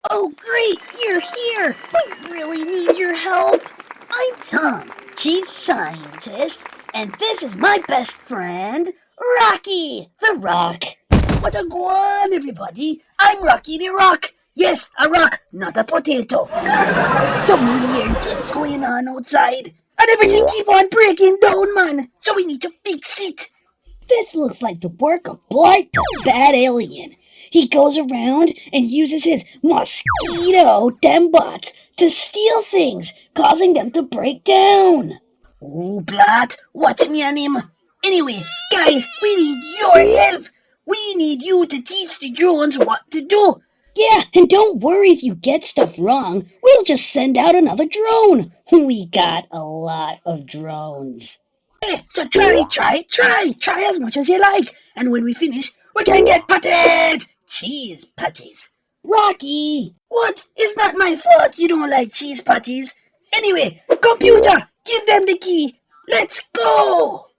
Oh, great, you're here. We really need your help. I'm Tom, chief scientist, and this is my best friend, Rocky the Rock. What a go on, everybody? I'm Rocky the Rock. Yes, a rock, not a potato. Some weird things going on outside, and everything keep on breaking down, man. So we need to fix it. This looks like the work of Blart, the bad alien. He goes around and uses his mosquito bots to steal things, causing them to break down. Oh, Blart, watch me on him. Anyway, guys, we need your help. We need you to teach the drones what to do. Yeah, and don't worry if you get stuff wrong. We'll just send out another drone. We got a lot of drones. So try as much as you like. And when we finish, we can get patties! Cheese patties. Rocky! What? It's not my fault you don't like cheese patties. Anyway, computer, give them the key. Let's go!